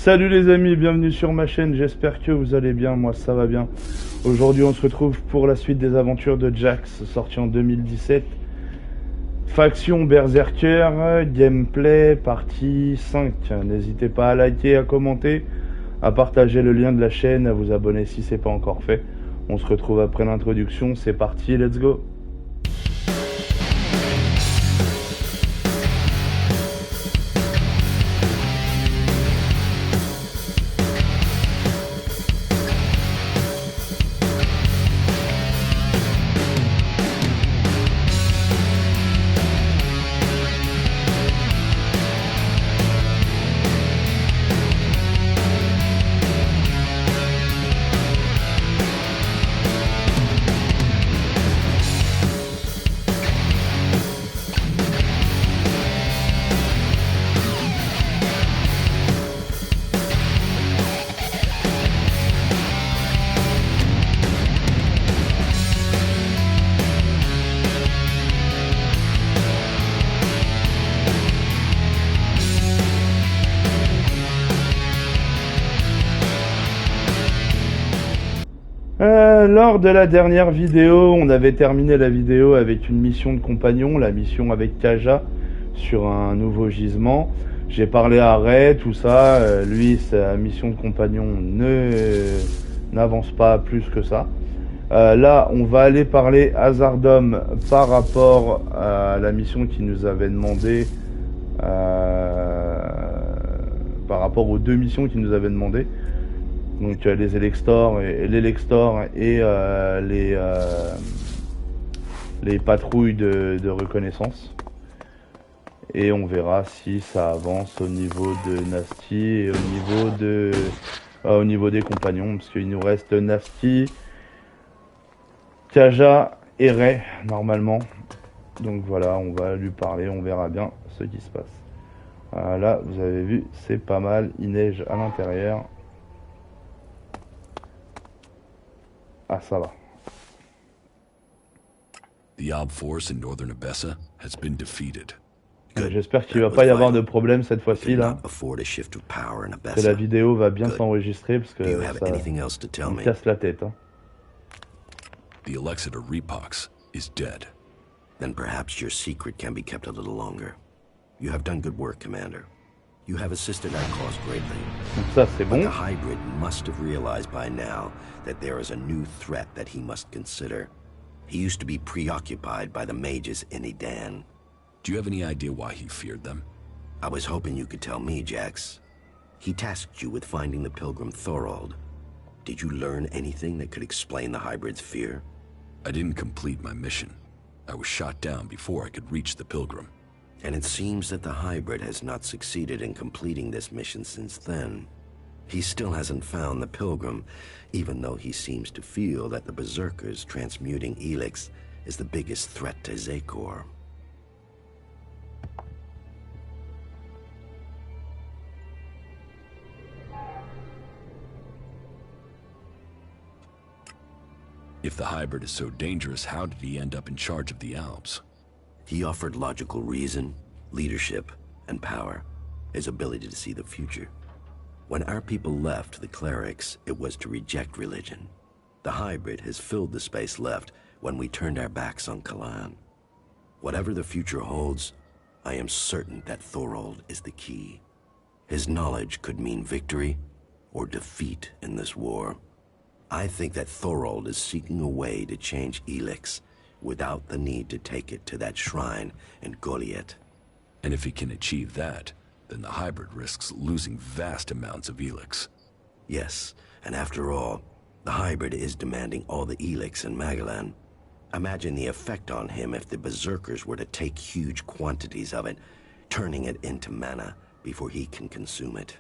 Salut les amis, bienvenue sur ma chaîne, j'espère que vous allez bien, moi ça va bien. Aujourd'hui on se retrouve pour la suite des aventures de Jax, sorti en 2017. Faction Berserker, gameplay, partie 5. N'hésitez pas à liker, à commenter, à partager le lien de la chaîne, à vous abonner si c'est pas encore fait. On se retrouve après l'introduction, c'est parti, let's go. Lors de la dernière vidéo, on avait terminé la vidéo avec une mission de compagnon, la mission avec Kaja sur un nouveau gisement. J'ai parlé à Ray, tout ça. Lui, sa mission de compagnon n'avance pas plus que ça. Là, on va aller parler hasardum par rapport à la mission qu'il nous avait demandé, par rapport aux deux missions qu'il nous avait demandé. Donc les Elextor et l'Elextor et les patrouilles de reconnaissance. Et on verra si ça avance au niveau de Nasty et au niveau des compagnons, parce qu'il nous reste Nasty, Kaja et Ray normalement. Donc voilà, on va lui parler, on verra bien ce qui se passe. Là, vous avez vu, c'est pas mal, il neige à l'intérieur. Ah, ça va. The Ob force in northern Abessa has been defeated. J'espère qu'il va pas y avoir de problème cette fois-ci là. Que la vidéo va bien s'enregistrer parce que ça me casse la tête. Hein. The Elex Repox is dead. Then perhaps your secret can be kept a little longer. You have done good work, Commander. You have assisted our cause greatly. Donc ça c'est bon. But the hybrid must have realized by now that there is a new threat that he must consider. He used to be preoccupied by the mages in Edan. Do you have any idea why he feared them? I was hoping you could tell me, Jax. He tasked you with finding the pilgrim Thorold. Did you learn anything that could explain the hybrid's fear? I didn't complete my mission. I was shot down before I could reach the pilgrim. And it seems that the hybrid has not succeeded in completing this mission since then. He still hasn't found the pilgrim, even though he seems to feel that the Berserkers transmuting Elex is the biggest threat to Zakor. If the hybrid is so dangerous, how did he end up in charge of the Alps? He offered logical reason, leadership, and power, his ability to see the future. When our people left the clerics, it was to reject religion. The hybrid has filled the space left when we turned our backs on Kalan. Whatever the future holds, I am certain that Thorold is the key. His knowledge could mean victory or defeat in this war. I think that Thorold is seeking a way to change Elex without the need to take it to that shrine in Goliath. And if he can achieve that, then the hybrid risks losing vast amounts of Elex. Yes, and after all, the hybrid is demanding all the Elex in Magalan. Imagine the effect on him if the Berserkers were to take huge quantities of it, turning it into mana before he can consume it.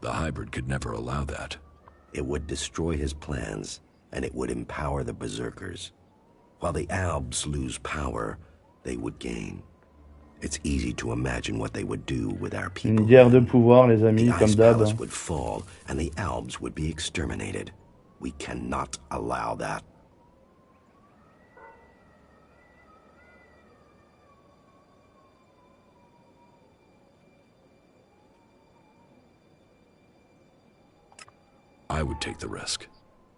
The hybrid could never allow that. It would destroy his plans, and it would empower the Berserkers. While the Albs lose power, they would gain. It's easy to imagine what they would do with our people. Une guerre de pouvoir, les amis, the comme Ice d'hab. Palace would fall, and the Albs would be exterminated. We cannot allow that. I would take the risk.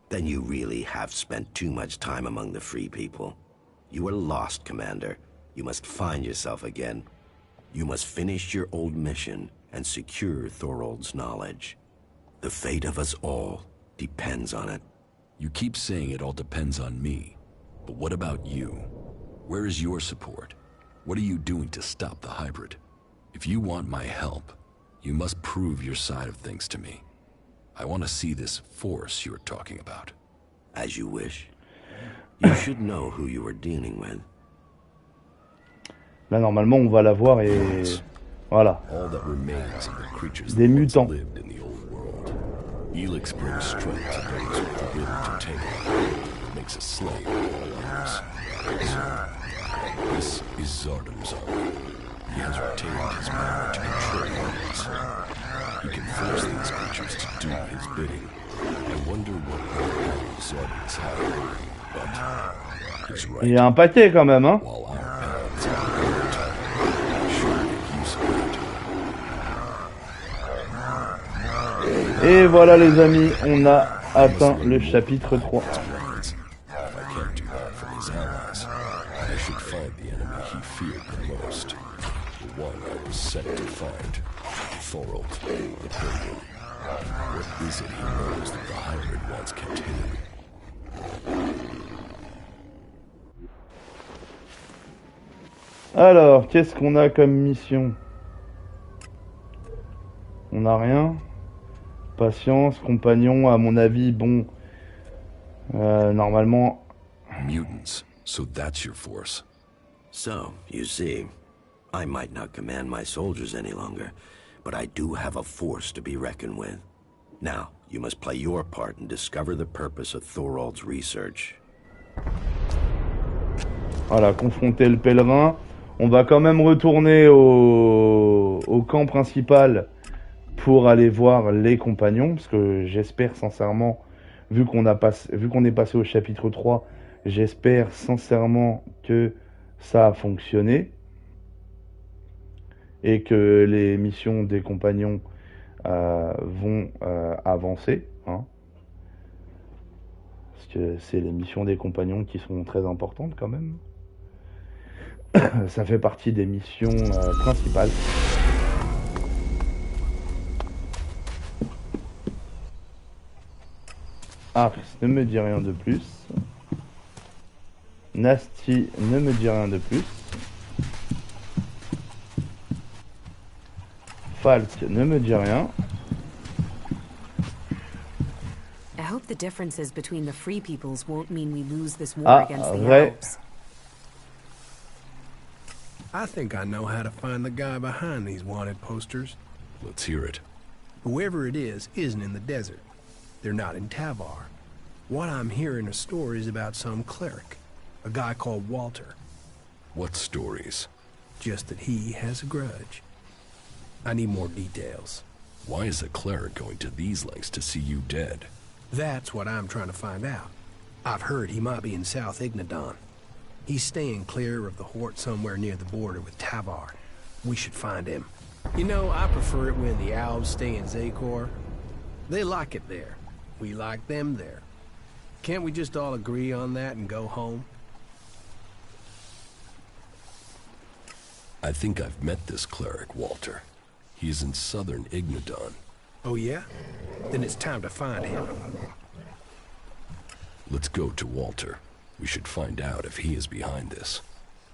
Then you really have spent too much time among the free people. You are lost, Commander. You must find yourself again. You must finish your old mission and secure Thorold's knowledge. The fate of us all depends on it. You keep saying it all depends on me. But what about you? Where is your support? What are you doing to stop the hybrid? If you want my help, you must prove your side of things to me. I want to see this force you're talking about. As you wish. You should know who you are dealing with. Là, normalement, on va la voir et... Voilà. All that remains of the creatures Des that once mutants. lived in the old world. Elex brings strength to those with the will to take it. Makes a slave of all others. So, this is Zardam's army. He has retained his power to control humans. He can force these creatures to do his bidding. I wonder what Zardam's have. But he's right. Il y a un paquet quand même, hein. While our paths are apart, we should make use of it. Et voilà les amis, on a atteint le chapitre 3. If I can't do that for his allies, I should find the enemy he feared the most. The one I was sent to find. Thorold, the Pilgrim. What is it he knows that the hybrid once kept hidden? Alors, qu'est-ce qu'on a comme mission? On n'a rien. Patience, compagnon, à mon avis, bon... normalement... Mutants, so that's your force. So, you see, I might not command my soldiers any longer, but I do have a force to be reckoned with. Now, you must play your part and discover the purpose of Thorold's research. Voilà, confronter le pèlerin. On va quand même retourner au camp principal pour aller voir les compagnons, parce que j'espère sincèrement, vu qu'on est passé au chapitre 3, j'espère sincèrement que ça a fonctionné et que les missions des compagnons vont avancer, hein, parce que c'est les missions des compagnons qui sont très importantes quand même. Ça fait partie des missions principales. Ars ne me dit rien de plus. Nasty ne me dit rien de plus. Falk ne me dit rien. I hope the differences between the free peoples won't mean we lose this war against the Ray. elves. I think I know how to find the guy behind these wanted posters. Let's hear it. Whoever it is isn't in the desert. They're not in Tavar. What I'm hearing are stories about some cleric, a guy called Walter. What stories? Just that he has a grudge. I need more details. Why is a cleric going to these lengths to see you dead? That's what I'm trying to find out. I've heard he might be in South Ignadon. He's staying clear of the Hort somewhere near the border with Tavar. We should find him. You know, I prefer it when the Alves stay in Zakor. They like it there. We like them there. Can't we just all agree on that and go home? I think I've met this cleric, Walter. He is in southern Ignadon. Oh yeah? Then it's time to find him. Let's go to Walter. We should find out if he is behind this.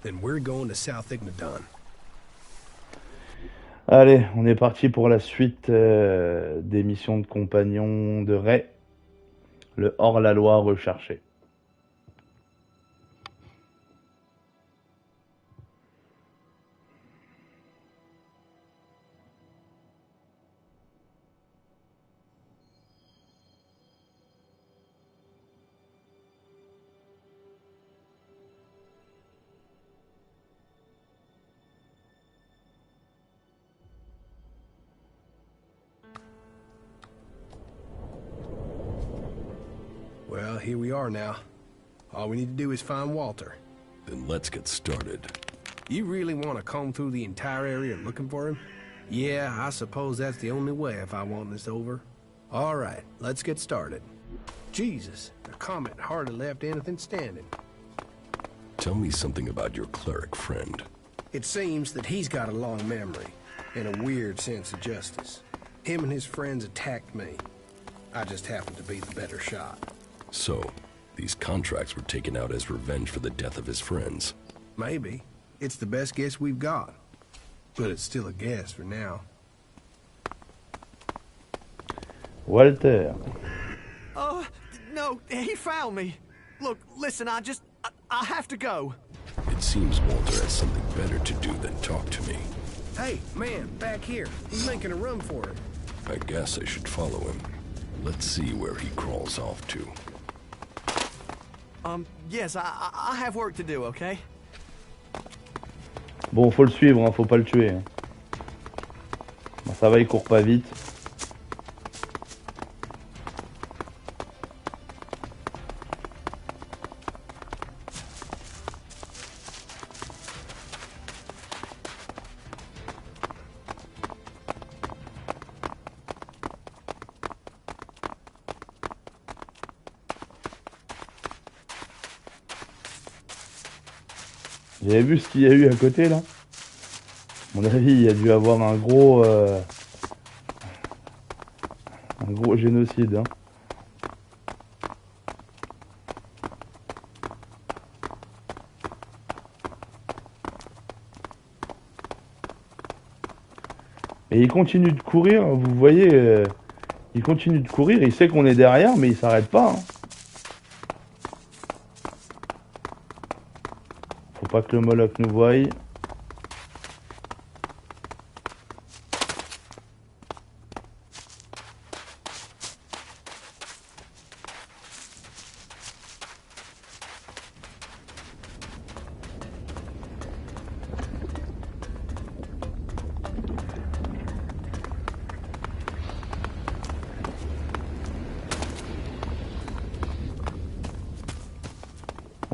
Then we're going to South Ignadon. Allez, on est parti pour la suite des missions de compagnons de Ray, le hors-la-loi recherché. Well, here we are now. All we need to do is find Walter. Then let's get started. You really want to comb through the entire area looking for him? Yeah, I suppose that's the only way if I want this over. All right, let's get started. Jesus, the comet hardly left anything standing. Tell me something about your cleric friend. It seems that he's got a long memory and a weird sense of justice. Him and his friends attacked me. I just happened to be the better shot. So, these contracts were taken out as revenge for the death of his friends. Maybe. It's the best guess we've got. But it's still a guess for now. Walter. No, he found me. Look, listen, I have to go. It seems Walter has something better to do than talk to me. Hey, man, back here. He's making a run for it. I guess I should follow him. Let's see where he crawls off to. Yes, I have work to do, okay? Bon, faut le suivre, hein, faut pas le tuer. Hein. Bon, ça va, il court pas vite. Vous avez vu ce qu'il y a eu à côté là? À mon avis, il y a dû avoir un gros génocide. Hein. Et il continue de courir, vous voyez, il continue de courir, il sait qu'on est derrière, mais il s'arrête pas. Hein. Faut pas que le Moloch nous voie.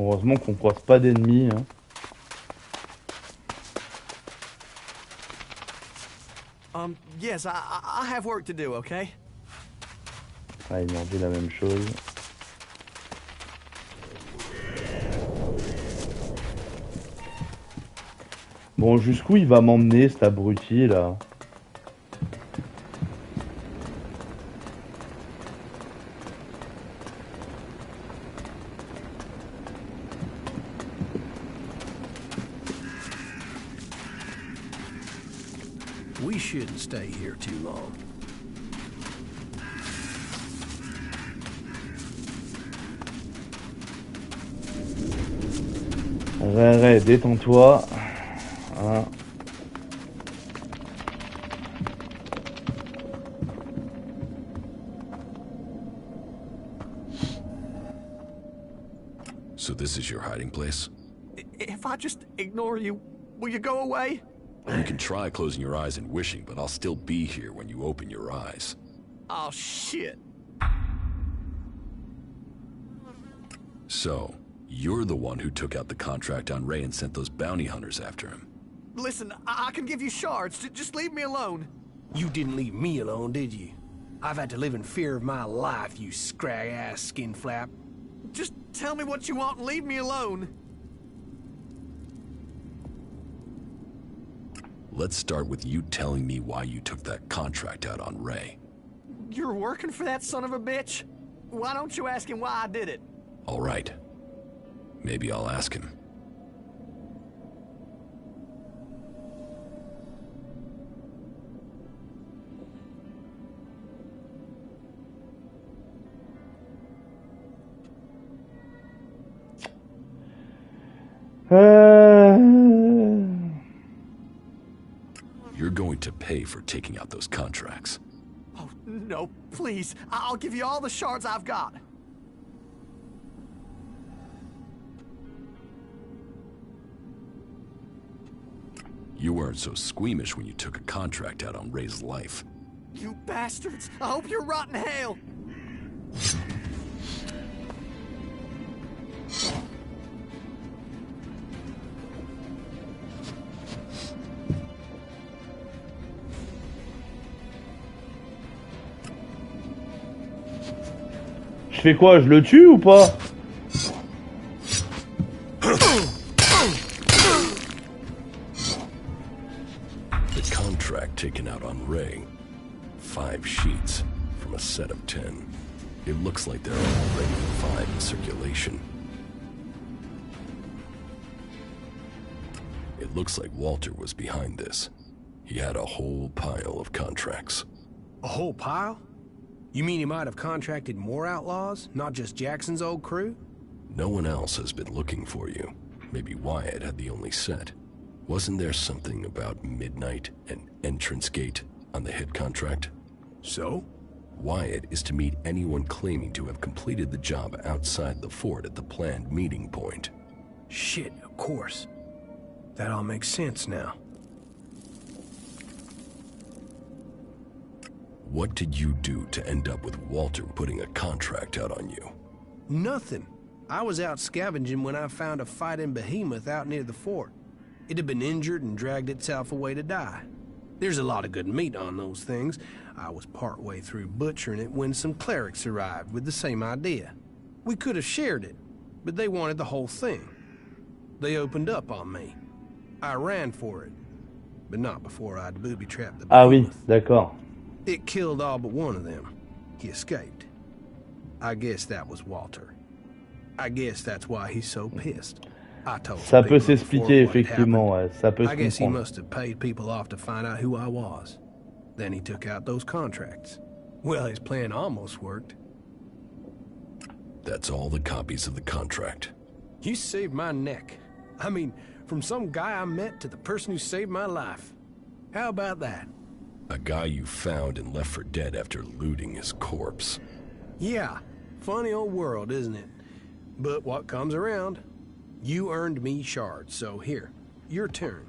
Heureusement qu'on croise pas d'ennemis. Hein. Yes, I have work to do, okay? Ah, ils m'ont dit la même chose. Bon, jusqu'où il va m'emmener cet abruti là? We shouldn't stay here too long. Ré, détends-toi. Hein. So this is your hiding place? If I just ignore you, will you go away? You can try closing your eyes and wishing, but I'll still be here when you open your eyes. Oh, shit. So, you're the one who took out the contract on Ray and sent those bounty hunters after him. Listen, I can give you shards. Just leave me alone. You didn't leave me alone, did you? I've had to live in fear of my life, you scrag-ass skin flap. Just tell me what you want and leave me alone. Let's start with you telling me why you took that contract out on Ray. You're working for that son of a bitch? Why don't you ask him why I did it? All right. Maybe I'll ask him. You're going to pay for taking out those contracts. Oh, no, please. I'll give you all the shards I've got. You weren't so squeamish when you took a contract out on Ray's life. You bastards! I hope you're rotting hell! Je fais quoi? Je le tue ou pas? The contract taken out on Ray. 5 sheets from a set of 10. It looks like there are already 5 in circulation. It looks like Walter was behind this. He had a whole pile of contracts. A whole pile? You mean he might have contracted more outlaws, not just Jackson's old crew? No one else has been looking for you. Maybe Wyatt had the only set. Wasn't there something about midnight and entrance gate on the head contract? So? Wyatt is to meet anyone claiming to have completed the job outside the fort at the planned meeting point. Shit, of course. That all makes sense now. What did you do to end up with Walter putting a contract out on you? Nothing. I was out scavenging when I found a fighting behemoth out near the fort. It had been injured and dragged itself away to die. There's a lot of good meat on those things. I was partway through butchering it when some clerics arrived with the same idea. We could have shared it, but they wanted the whole thing. They opened up on me. I ran for it, but not before I'd booby-trapped the Ah oui, behemoth. d'accord. It killed all but one of them. He escaped. I guess that was Walter. I guess that's why he's so pissed. I told Ça the peut people s'expliquer, before what effectivement, happened. ouais. Ça peut se I guess he comprendre. must have paid people off to find out who I was. Then he took out those contracts. Well, his plan almost worked. That's all the copies of the contract. You saved my neck. I mean, from some guy I met to the person who saved my life. How about that? A guy you found and left for dead after looting his corpse. Yeah, funny old world, isn't it? But what comes around? You earned me shards, so here, your turn.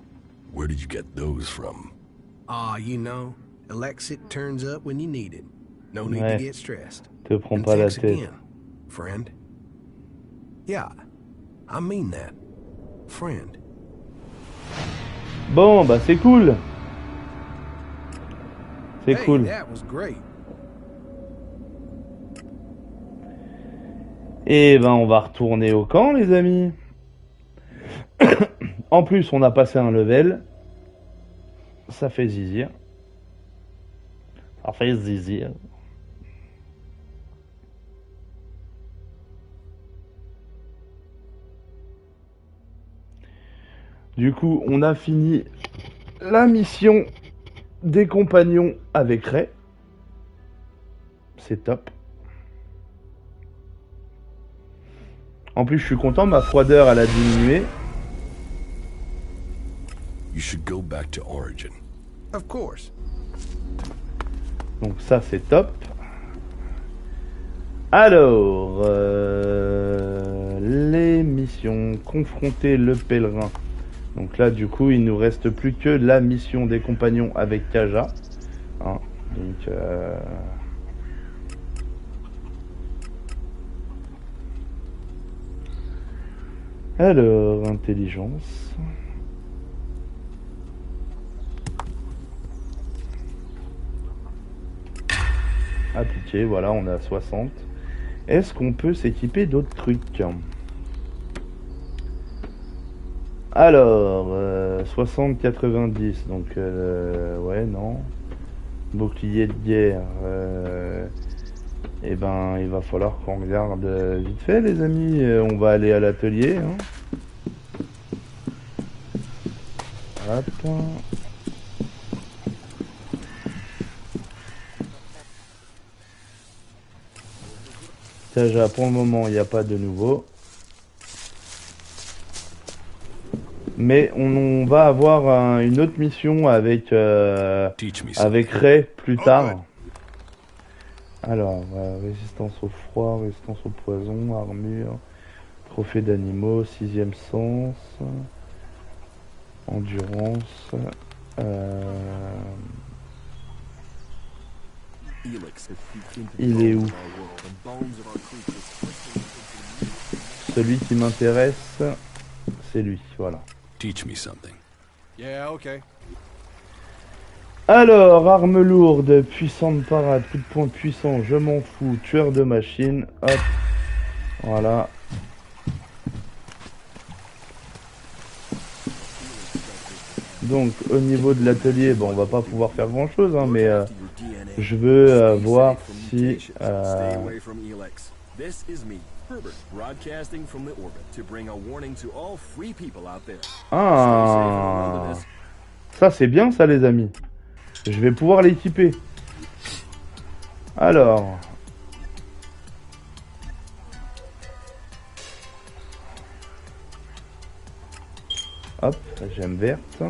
Where did you get those from? Ah, you know, Elex it turns up when you need it. No need Ouais. to get stressed. Te prends And pas la thanks tête. again, friend. Yeah, I mean that. Friend. Bon, bah c'est cool. C'est Hey, cool. that was great. Et ben on va retourner au camp, les amis. En plus, on a passé un level. Ça fait zizir. Ça fait zizir. Du coup, on a fini la mission des compagnons avec Ray. C'est top. En plus, je suis content, ma froideur, elle a diminué. You should go back to Origin. Of course. Donc ça, c'est top. Alors, les missions. Confronter le pèlerin. Donc là, du coup, il nous reste plus que la mission des compagnons avec Kaja. Hein, donc, alors, intelligence. Appliqué, voilà, on est à 60. Est-ce qu'on peut s'équiper d'autres trucs? Alors, 60-90, donc ouais, non. Bouclier de guerre, eh ben, il va falloir qu'on regarde vite fait, les amis. On va aller à l'atelier. Hein. Hop. Déjà, pour le moment, il n'y a pas de nouveau. Mais on va avoir une autre mission avec avec Ray plus tard. Alors, résistance au froid, résistance au poison, armure, trophée d'animaux, 6e sens, endurance. Il est où? Celui qui m'intéresse, c'est lui, voilà. Teach me something. Yeah, okay. Alors, arme lourde, puissante parade, coup de poing puissant, je m'en fous, tueur de machine, hop, voilà. Donc, au niveau de l'atelier, bon, on va pas pouvoir faire grand chose, hein, mais je veux voir si... Ah, ça c'est bien ça les amis. Je vais pouvoir l'équiper. Alors... Hop, j'aime verte.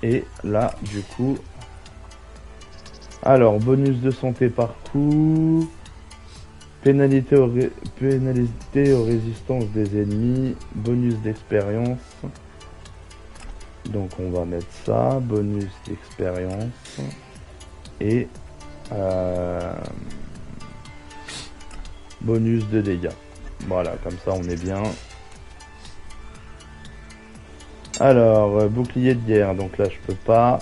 Et là, du coup... Alors, bonus de santé par coup. Pénalité aux résistances des ennemis. Bonus d'expérience. Donc on va mettre ça. Bonus d'expérience. Et... bonus de dégâts. Voilà, comme ça on est bien. Alors, bouclier de guerre, donc là je peux pas.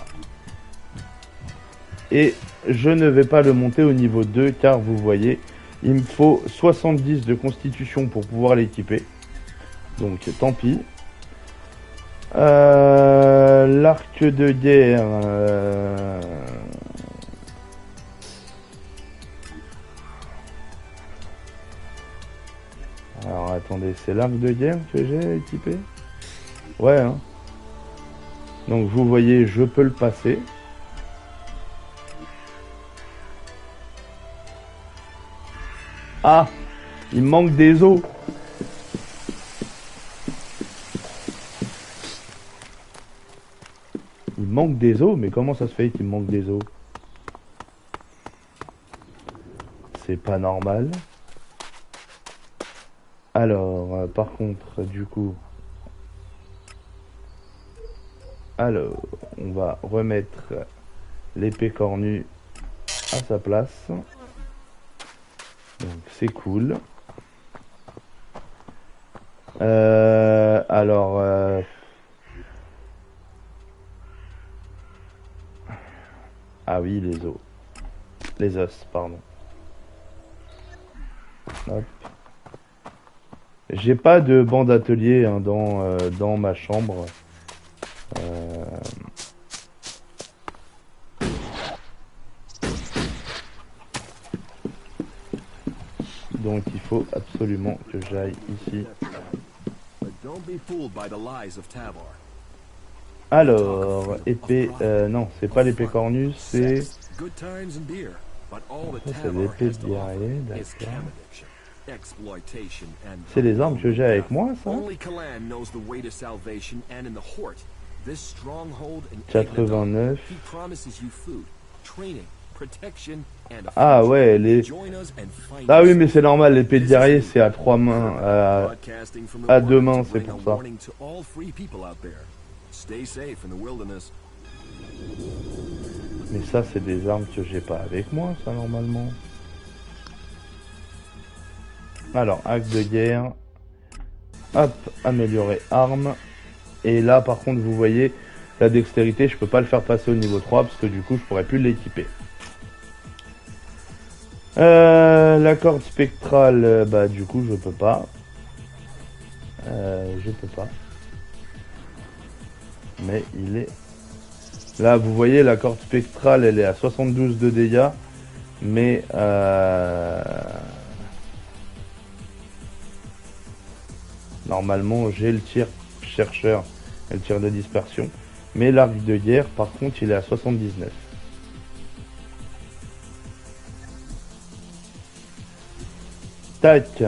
Et je ne vais pas le monter au niveau 2 car vous voyez, il me faut 70 de constitution pour pouvoir l'équiper. Donc tant pis. L'arc de guerre. Alors attendez, c'est l'arc de guerre que j'ai équipé? Ouais, hein. Donc vous voyez, je peux le passer. Ah, il me manque des os. Il me manque des os, mais comment ça se fait qu'il me manque des os? C'est pas normal. Alors, par contre, du coup... Alors, on va remettre l'épée cornue à sa place. Donc, c'est cool. Alors... Ah oui, les os. Les os, pardon. Hop. J'ai pas de banc d'atelier hein, dans ma chambre. Donc il faut absolument que j'aille ici. Alors, épée... non, c'est pas l'épée cornue, c'est... C'est l'épée de guerrier, d'accord. C'est les armes que j'ai avec moi, ça? 89. Ah ouais, les... Ah oui, mais c'est normal, l'épée de guerrier, c'est à 3 mains, à 2 mains, c'est pour ça. Mais ça, c'est des armes que j'ai pas avec moi, ça, normalement. Alors, acte de guerre. Hop, améliorer arme. Et là, par contre, vous voyez, la dextérité, je peux pas le faire passer au niveau 3, parce que du coup, je pourrais plus l'équiper. La corde spectrale, bah du coup, je peux pas. Je peux pas. Mais il est... Là, vous voyez, la corde spectrale, elle est à 72 de dégâts. Mais... Normalement, j'ai le tir chercheur et le tir de dispersion. Mais l'arc de guerre, par contre, il est à 79. Tac.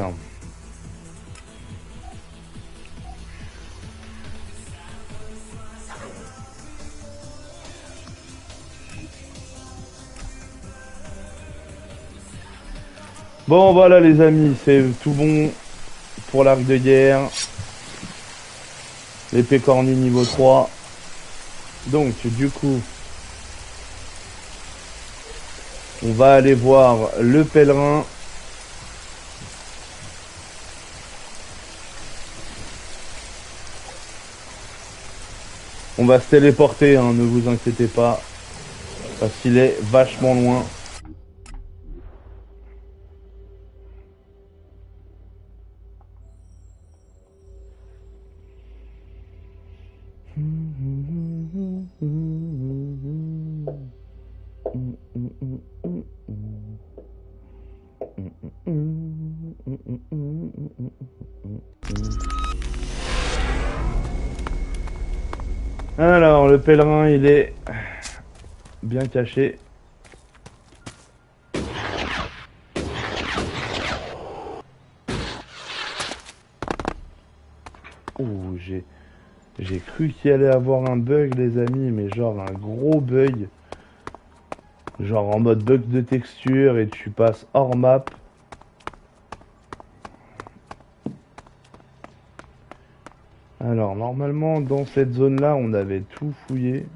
Bon voilà les amis, c'est tout bon pour l'arc de guerre. L'épée cornue niveau 3. Donc du coup, on va aller voir le pèlerin. On va se téléporter, hein, ne vous inquiétez pas. Parce qu'il est vachement loin. Alors, le pèlerin, il est bien caché. Oh, j'ai cru qu'il allait avoir un bug, les amis, mais genre un gros bug. Genre en mode bug de texture et tu passes hors map. Alors, normalement, dans cette zone-là, on avait tout fouillé.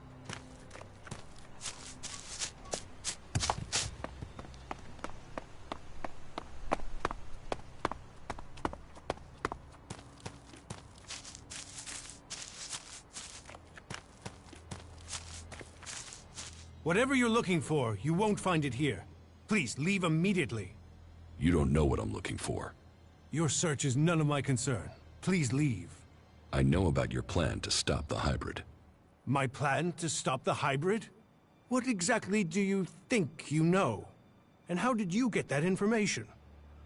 Whatever you're looking for, you won't find it here. Please, leave immediately. You don't know what I'm looking for. Your search is none of my concern. Please leave. I know about your plan to stop the hybrid. My plan to stop the hybrid? What exactly do you think you know? And how did you get that information?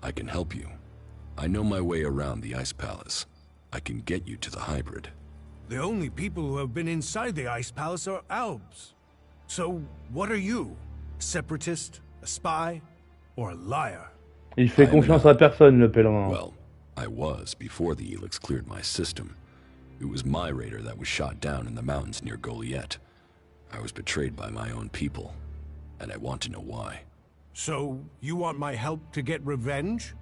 I can help you. I know my way around the Ice Palace. I can get you to the hybrid. The only people who have been inside the Ice Palace are Albs. So, what are you? A separatist? A spy? Or a liar? Il fait confiance à personne, le pèlerin. Well, I was before the Elex cleared my system. It was my raider that was shot down in the mountains near Goliath. I was betrayed by my own people, and I want to know why. So, you want my help to get revenge?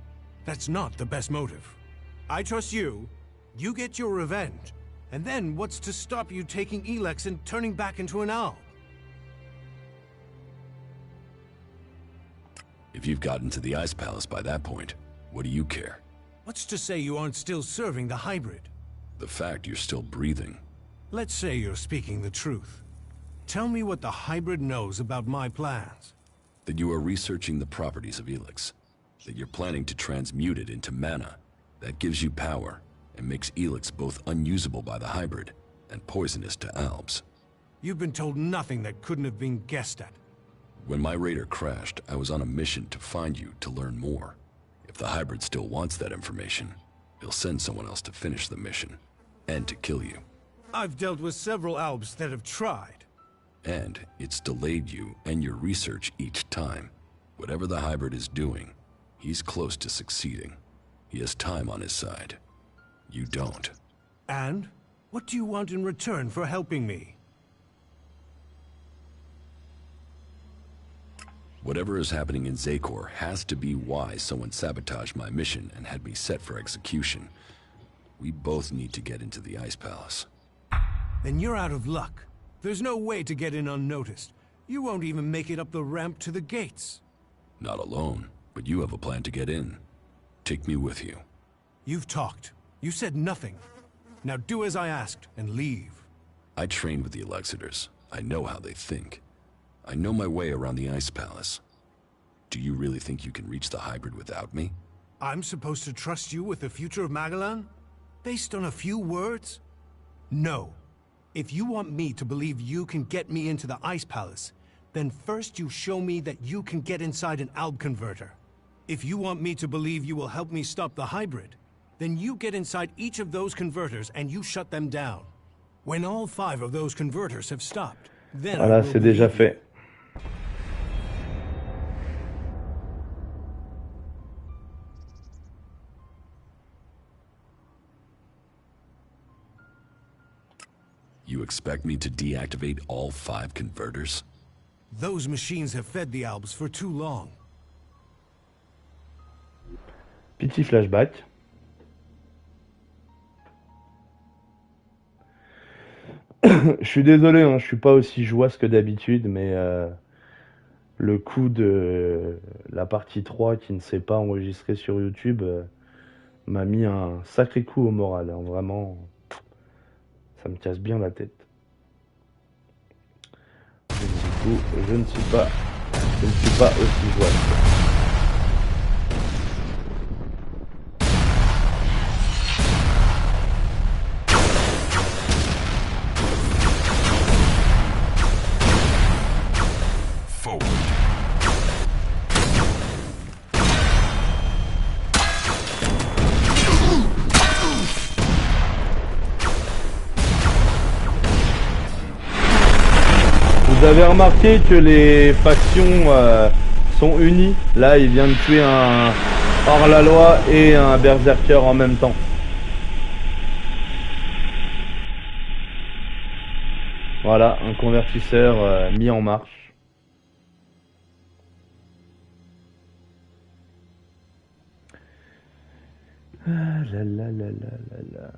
That's not the best motive. I trust you. You get your revenge. And then what's to stop you taking Elex and turning back into an owl? If you've gotten to the Ice Palace by that point, what do you care? What's to say you aren't still serving the hybrid? The fact you're still breathing. Let's say you're speaking the truth. Tell me what the hybrid knows about my plans. That you are researching the properties of Elex. That you're planning to transmute it into mana. That gives you power, and makes Elex both unusable by the hybrid, and poisonous to Albs. You've been told nothing that couldn't have been guessed at. When my raider crashed, I was on a mission to find you to learn more. If the hybrid still wants that information, he'll send someone else to finish the mission, and to kill you. I've dealt with several Albs that have tried. And it's delayed you and your research each time. Whatever the hybrid is doing, he's close to succeeding. He has time on his side. You don't. And? What do you want in return for helping me? Whatever is happening in Zakor has to be why someone sabotaged my mission and had me set for execution. We both need to get into the Ice Palace. Then you're out of luck. There's no way to get in unnoticed. You won't even make it up the ramp to the gates. Not alone, but you have a plan to get in. Take me with you. You've talked. You said nothing. Now do as I asked and leave. I trained with the Elexitors. I know how they think. I know my way around the Ice Palace. Do you really think you can reach the hybrid without me? I'm supposed to trust you with the future of Magalan? Based on a few words? No. If you want me to believe you can get me into the Ice Palace, then first you show me that you can get inside an Alb converter. If you want me to believe you will help me stop the hybrid, then you get inside each of those converters and you shut them down. When all 5 of those converters have stopped, then Voilà, c'est déjà fait. You expect me to deactivate all 5 converters? Those machines have fed the Albs for too long. Petit flashback. Je suis désolé, hein, je suis pas aussi joyeux que d'habitude, mais le coup de la partie 3 qui ne s'est pas enregistrée sur YouTube m'a mis un sacré coup au moral, hein, vraiment. Ça me casse bien la tête. coup, je ne suis pas aussi jouable. Vous avez remarqué que les factions sont unies. Là, il vient de tuer un hors-la-loi et un berserker en même temps. Voilà, un convertisseur mis en marche. Ah là là là là là là.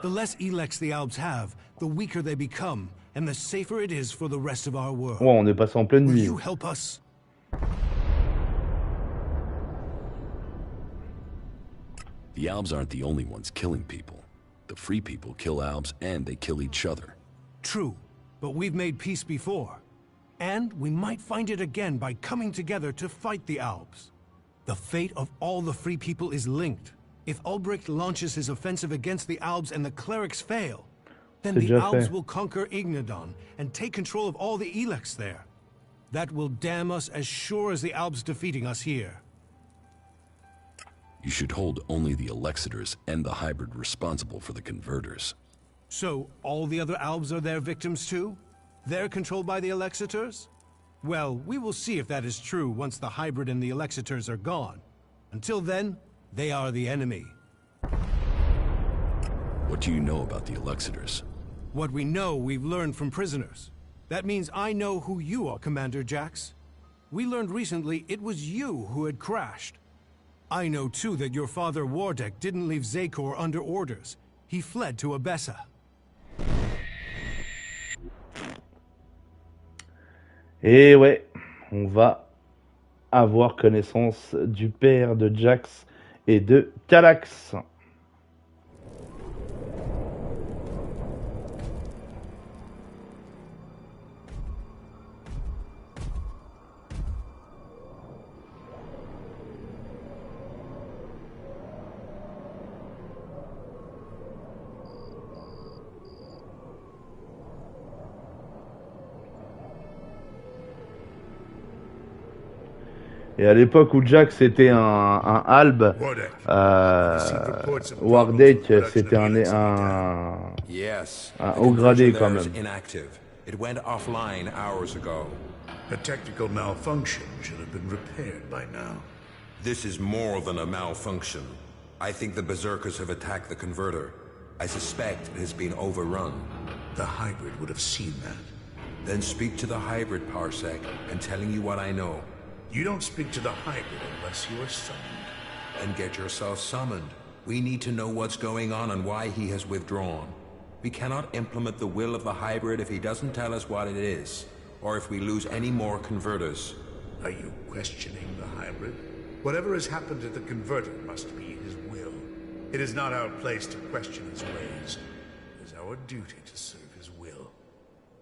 The less Elex the Alps have, the weaker they become, and the safer it is for the rest of our world. Ouais, on est passé en pleine Will nuit. you help us? The Albs aren't the only ones killing people. The free people kill Albs and they kill each other. True, but we've made peace before. And we might find it again by coming together to fight the Albs. The fate of all the free people is linked. If Ulbricht launches his offensive against the Albs and the clerics fail, then the Albs will conquer Ignadon and take control of all the Elex there. That will damn us as sure as the Albs defeating us here. You should hold only the Elexiters and the hybrid responsible for the converters. So, all the other Albs are their victims too? They're controlled by the Elexiters? Well, we will see if that is true once the hybrid and the Elexiters are gone. Until then, they are the enemy. What do you know about the Elexiters? What we know, we've learned from prisoners. That means I know who you are, Commander Jax. We learned recently it was you who had crashed. I know too that your father Wardek didn't leave Zakor under orders. He fled to Abessa. Et ouais, on va avoir connaissance du père de Jax et de Calax. Et à l'époque où Jax était un Alb, Wardek c'était un haut gradé quand même. It went offline hours ago. A technical malfunction should have been repaired by now. This is more than a malfunction. I think the Berserkers have attacked the converter. I suspect it has been overrun. The hybrid would have seen that. Then speak to the hybrid, Parsec, and telling you what I know. You don't speak to the hybrid unless you are summoned. And get yourself summoned. We need to know what's going on and why he has withdrawn. We cannot implement the will of the hybrid if he doesn't tell us what it is, or if we lose any more converters. Are you questioning the hybrid? Whatever has happened to the converter must be his will. It is not our place to question his ways. It is our duty to serve his will.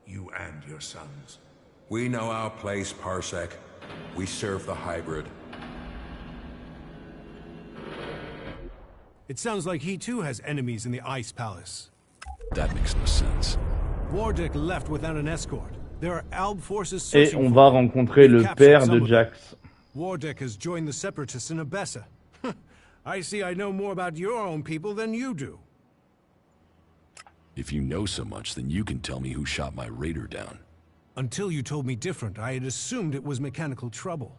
You and your sons. We know our place, Parsec. We serve the hybrid. It sounds like he too has enemies in the Ice Palace. That makes no sense. Wardek left without an escort. There are Alb forces Et searching on for va him. rencontrer le We've captured père some de of them. Jax. Wardek has joined the Separatists in Abessa. I see I know more about your own people than you do. If you know so much, then you can tell me who shot my raider down. Until you told me different, I had assumed it was mechanical trouble.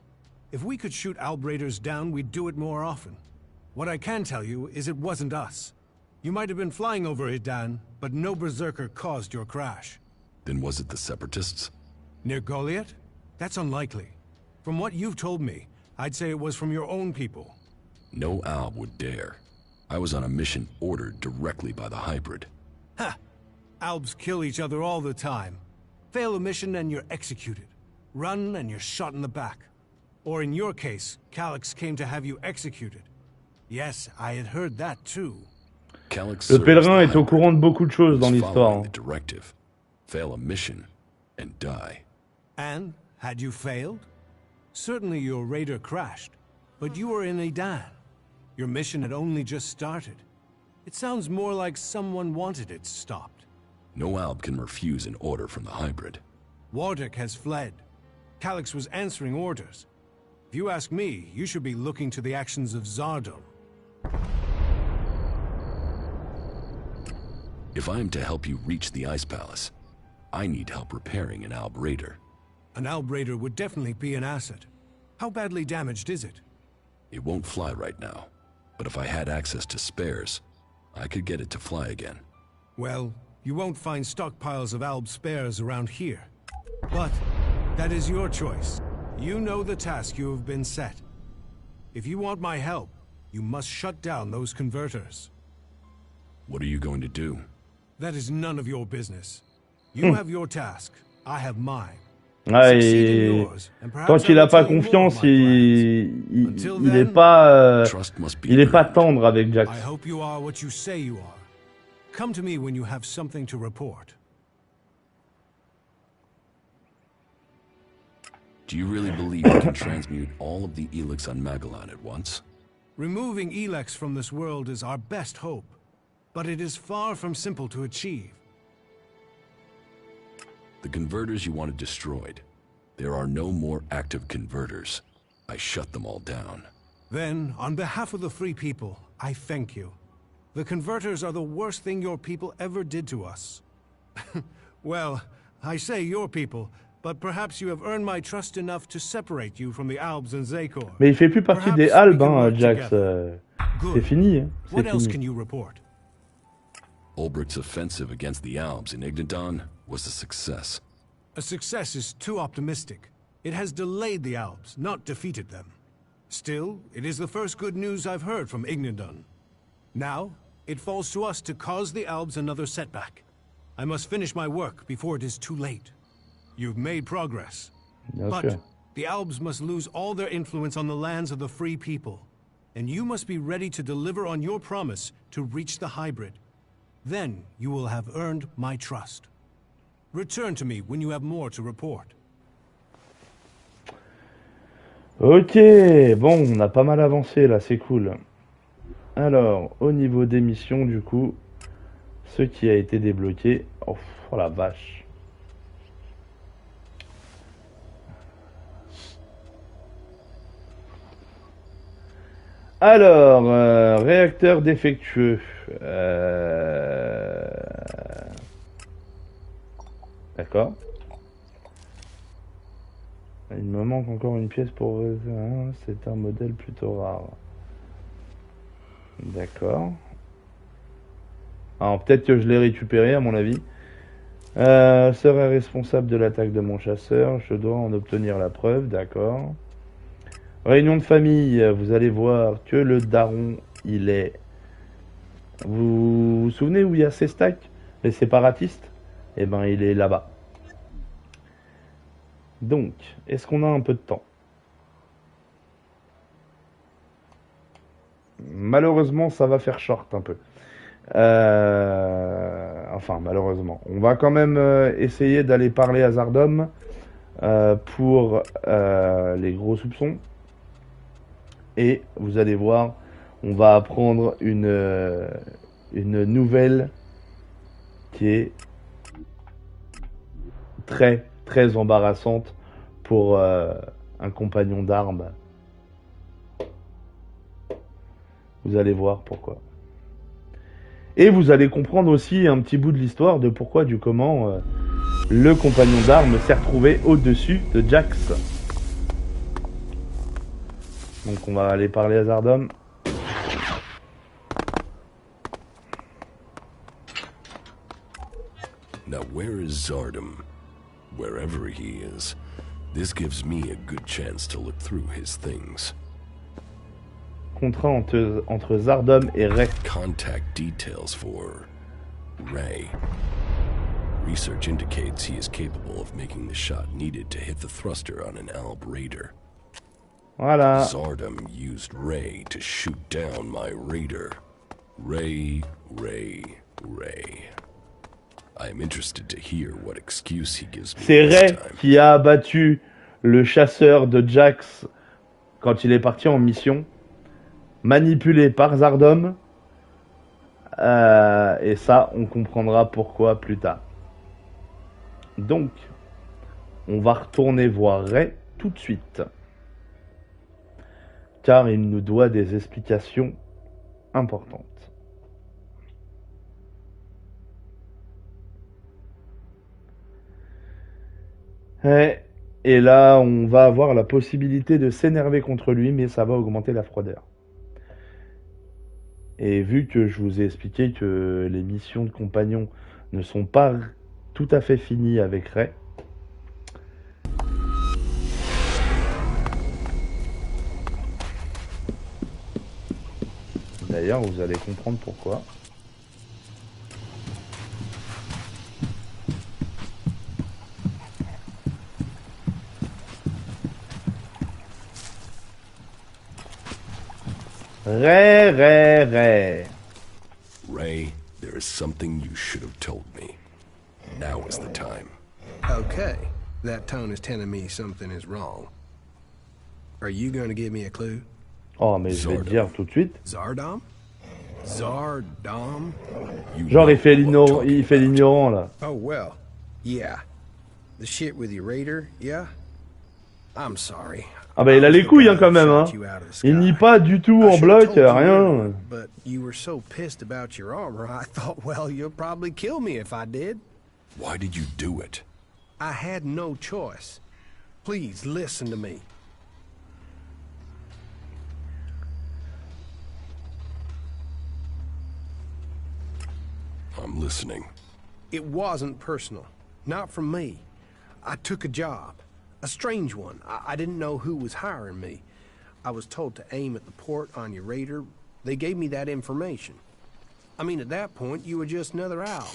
If we could shoot Alb raiders down, we'd do it more often. What I can tell you is it wasn't us. You might have been flying over Hidan, but no Berserker caused your crash. Then was it the Separatists? Near Goliath? That's unlikely. From what you've told me, I'd say it was from your own people. No Alb would dare. I was on a mission ordered directly by the hybrid. Ha! Albs kill each other all the time. Fail a mission and you're executed. Run and you're shot in the back. Or in your case, Calyx came to have you executed. Yes, I had heard that too. Le pèlerin est au courant de beaucoup de choses dans l'histoire. Fail a mission and die. And had you failed? Certainly your raider crashed, but you were in Edan. Your mission had only just started. It sounds more like someone wanted it stopped. No Alb can refuse an order from the hybrid. Wardic has fled. Calyx was answering orders. If you ask me, you should be looking to the actions of Zardom. If I am to help you reach the Ice Palace, I need help repairing an Alb Raider. An Alb Raider would definitely be an asset. How badly damaged is it? It won't fly right now, but if I had access to spares, I could get it to fly again. Well, you won't find stockpiles of Alb spares around here. But that is your choice. You know the task you have been set. If you want my help, you must shut down those converters. What are you going to do? That is none of your business. You have your task, I have mine. Ah, et tant qu'il n'a pas confiance, il est pas tendre avec Jax. I hope you are what you say you are. Come to me when you have something to report. Do you really believe you can transmute all of the Elex on Magellan at once? Removing Elex from this world is our best hope, but it is far from simple to achieve. The converters you wanted destroyed. There are no more active converters. I shut them all down. Then, on behalf of the free people, I thank you. The converters are the worst thing your people ever did to us. Well, I say your people, but perhaps you have earned my trust enough to separate you from the Albs and Zakor. Mais il fait plus partie des Albs, hein, Jax. C'est fini. Hein. What else can you report? Ulbricht's offensive against the Albs in Ignadon was a success. A success is too optimistic. It has delayed the Albs, not defeated them. Still, it is the first good news I've heard from Ignadon. Now, it falls to us to cause the Albs another setback. I must finish my work before it is too late. You've made progress. Okay. But the Albs must lose all their influence on the lands of the free people. And you must be ready to deliver on your promise to reach the hybrid. Then you will have earned my trust. Return to me when you have more to report. Ok, bon, on a pas mal avancé là, c'est cool. Alors, au niveau des missions, du coup, ce qui a été débloqué. Oh la vache. Alors, réacteur défectueux. D'accord. Il me manque encore une pièce pour... c'est un modèle plutôt rare. D'accord. Alors peut-être que je l'ai récupéré à mon avis. Serait responsable de l'attaque de mon chasseur. Je dois en obtenir la preuve. D'accord. Réunion de famille. Vous allez voir que le daron, il est... Vous vous souvenez où il y a ces stacks? Les séparatistes? Eh ben il est là-bas. Donc, est-ce qu'on a un peu de temps? Malheureusement, ça va faire short un peu. Enfin, malheureusement. On va quand même essayer d'aller parler à Zardom pour les gros soupçons. Et vous allez voir, on va apprendre une nouvelle qui est très très embarrassante pour un compagnon d'armes. Vous allez voir pourquoi. Et vous allez comprendre aussi un petit bout de l'histoire de pourquoi, du comment le compagnon d'armes s'est retrouvé au-dessus de Jax. Donc on va aller parler à Zardom. Now where is Zardom? Wherever he is, this gives me a good chance to look through his things. Contrat entre Zardom et Ray. Contact details for Ray. Research indicates he is capable of making the shot needed to hit the thruster on an Alb Raider. Voilà. Zardom used Ray to shoot down my raider. Ray. I am interested to hear what excuse he gives me C'est this Ray time. qui a abattu le chasseur de Jax quand il est parti en mission, manipulé par Zardom. Et ça, on comprendra pourquoi plus tard. Donc, on va retourner voir Ray tout de suite. Car il nous doit des explications importantes. Et là, on va avoir la possibilité de s'énerver contre lui, mais ça va augmenter la froideur. Et vu que je vous ai expliqué que les missions de compagnons ne sont pas tout à fait finies avec Ray, d'ailleurs, vous allez comprendre pourquoi. Ray. Ray, there is something you should have told me. Now is the time. Okay, that tone is telling me something is wrong. Are you going to give me a clue? Oh, mais je vais te dire tout de suite. Zardom? Zardom? Genre, il fait l'ignorant, là. Oh, well, yeah. The shit with your raider, yeah? I'm sorry. Ah bah il a les couilles hein, quand même hein. Il nie pas du tout en bloc, rien. But you were so pissed about your armor, I thought, well, you'll probably kill me if I did. Why did you do it? I had no choice. Please listen to me. I'm listening. It wasn't personal. Not from me. I took a job. A strange one. I didn't know who was hiring me. I was told to aim at the port on your raider. They gave me that information. I mean, at that point, you were just another owl.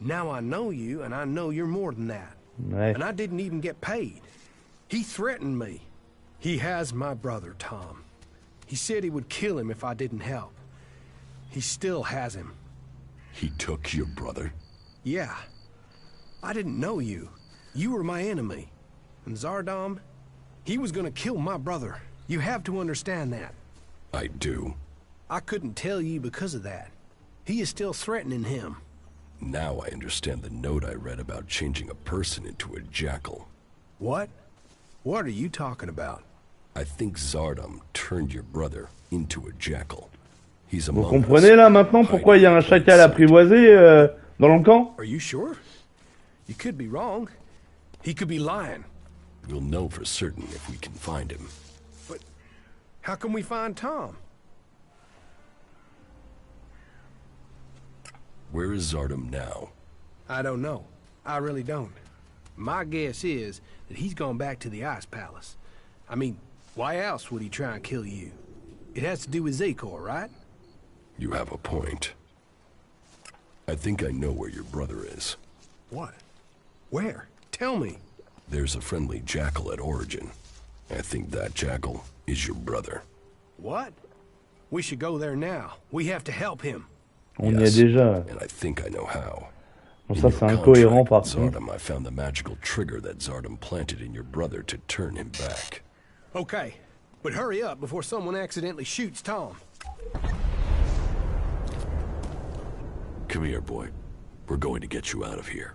Now I know you, and I know you're more than that. Ouais. And I didn't even get paid. He threatened me. He has my brother, Tom. He said he would kill him if I didn't help. He still has him. He took your brother? Yeah. I didn't know you. You were my enemy. And Zardom, he was gonna kill my brother. You have to understand that. I do. I couldn't tell you because of that. He is still threatening him. Now I understand the note I read about changing a person into a jackal. What? What are you talking about? I think Zardom turned your brother into a jackal. He's Vous among comprenez là maintenant pourquoi il y a un chacal apprivoisé dans le camp? Are you sure? You could be wrong. He could be lying. We'll know for certain if we can find him. But how can we find Tom? Where is Zardom now? I don't know. I really don't. My guess is that he's gone back to the Ice Palace. I mean, why else would he try and kill you? It has to do with Zakor, right? You have a point. I think I know where your brother is. What? Where? Tell me. There's a friendly jackal at Origin. I think that jackal is your brother. What? We should go there now. We have to help him. On y est déjà. And I think I know how. Bon, ça c'est incohérent par contre. Zardom, I found the magical trigger that Zardom planted in your brother to turn him back. Okay, but hurry up before someone accidentally shoots Tom. Come here, boy. We're going to get you out of here.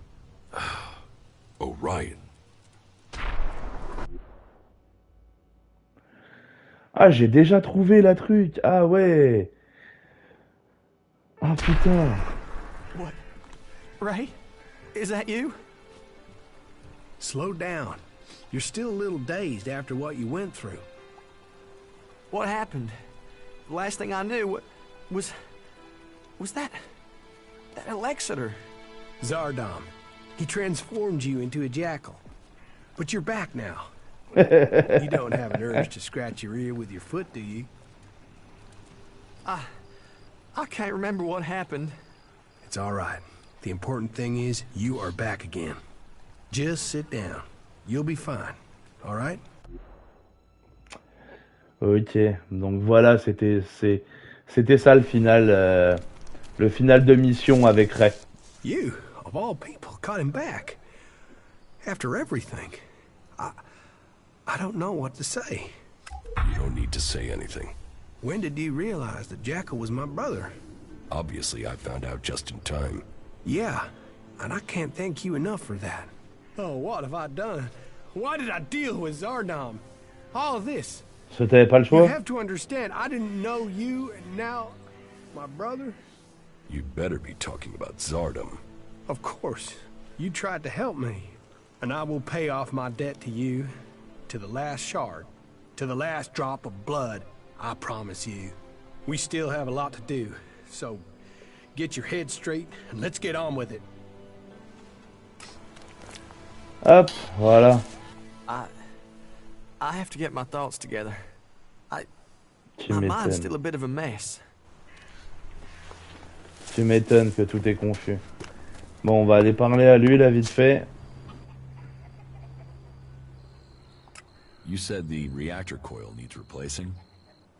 Orion. Ah, j'ai déjà trouvé la truc. Ah ouais. Ah putain. What? Ray? Is that you? Slow down. You're still a little dazed after what you went through. What happened? The last thing I knew was that Elexeter. Zardom. He transformed you into a jackal. But you're back now. You don't have an urge to scratch your ear with your foot, do you? I can't remember what happened. It's all right. The important thing is you are back again. Just sit down. You'll be fine. All right? Ok, donc voilà, c'était ça le final de mission avec Ray. You, of all people, got him back. After everything. I don't know what to say. You don't need to say anything. When did you realize that Jackal was my brother? Obviously, I found out just in time. Yeah, and I can't thank you enough for that. Oh, what have I done? Why did I deal with Zardom? All of this. Ce t'avais pas le You choix? have to understand, I didn't know you, and now my brother? You'd better be talking about Zardom. Of course. You tried to help me, and I will pay off my debt to you, to the last shard, to the last drop of blood, I promise you. We still have a lot to do, so get your head straight and let's get on with it. Hop, voilà. I have to get my thoughts together. Tu My mind's m'étonnes. still a bit of a mess. Tu m'étonnes que tout est confus. Bon, on va aller parler à lui là vite fait. You said the reactor coil needs replacing?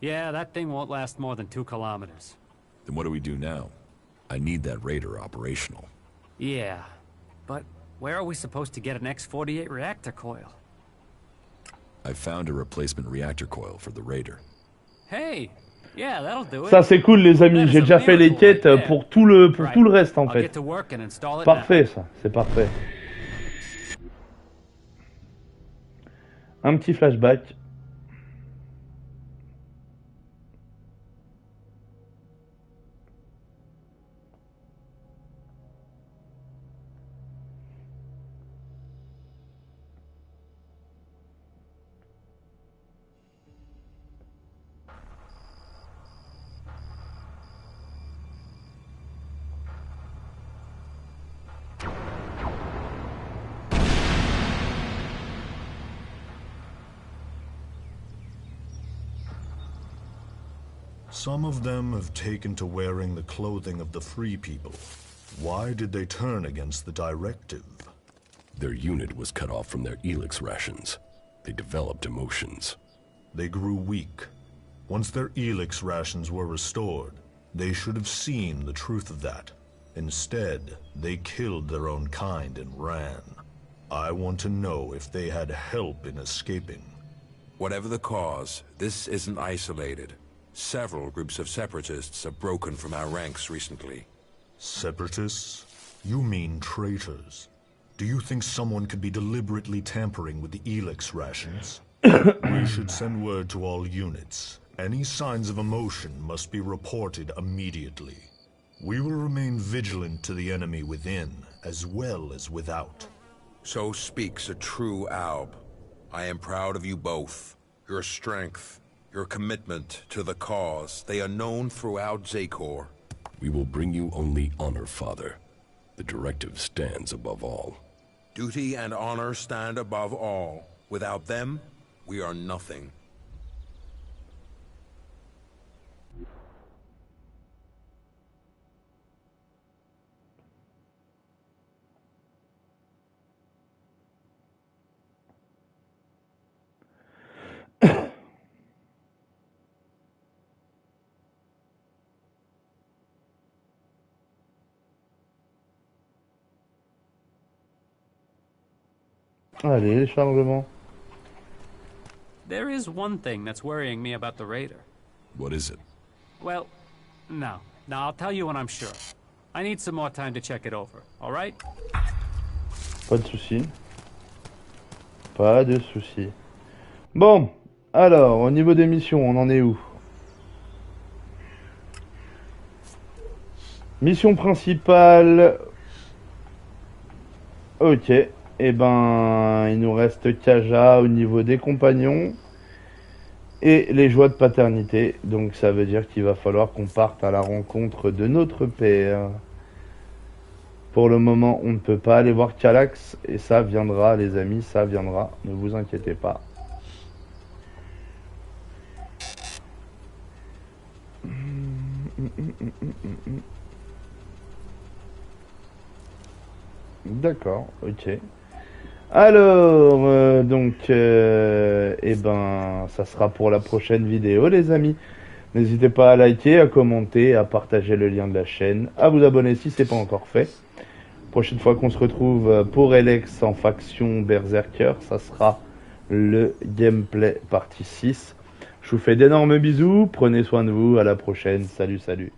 Yeah, that thing won't last more than 2 kilometers. Then what do we do now? I need that Raider operational. Yeah, but where are we supposed to get an X-48 reactor coil? I found a replacement reactor coil for the Raider. Hey, yeah, that'll do it. Ça c'est cool les amis, j'ai déjà fait les quêtes pour tout le reste en I'll fait. get to work and install it Parfait ça, c'est parfait. Un petit flashback. Some of them have taken to wearing the clothing of the free people. Why did they turn against the directive? Their unit was cut off from their Elex rations. They developed emotions. They grew weak. Once their Elex rations were restored, they should have seen the truth of that. Instead, they killed their own kind and ran. I want to know if they had help in escaping. Whatever the cause, this isn't isolated. Several groups of separatists have broken from our ranks recently. Separatists? You mean traitors. Do you think someone could be deliberately tampering with the Elex rations? We should send word to all units. Any signs of emotion must be reported immediately. We will remain vigilant to the enemy within, as well as without. So speaks a true Alb. I am proud of you both. Your strength, your commitment to the cause, they are known throughout Zakor. We will bring you only honor, Father. The directive stands above all. Duty and honor stand above all. Without them, we are nothing. Allez, les chargements. There is one thing that's worrying me about the Raider. What is it? Well, no, I'll tell you when I'm sure. I need some more time to check it over, alright? Pas de soucis. Pas de soucis. Bon, alors, au niveau des missions, on en est où? Mission principale. Ok. Eh ben, il nous reste Kaja au niveau des compagnons. Et les joies de paternité. Donc ça veut dire qu'il va falloir qu'on parte à la rencontre de notre père. Pour le moment, on ne peut pas aller voir Calax. Et ça viendra, les amis, ça viendra. Ne vous inquiétez pas. D'accord, ok. Alors, eh ben, ça sera pour la prochaine vidéo, les amis. N'hésitez pas à liker, à commenter, à partager le lien de la chaîne, à vous abonner si ce n'est pas encore fait. Prochaine fois qu'on se retrouve pour Elex en faction Berserkers, ça sera le gameplay partie 6. Je vous fais d'énormes bisous, prenez soin de vous, à la prochaine, salut salut.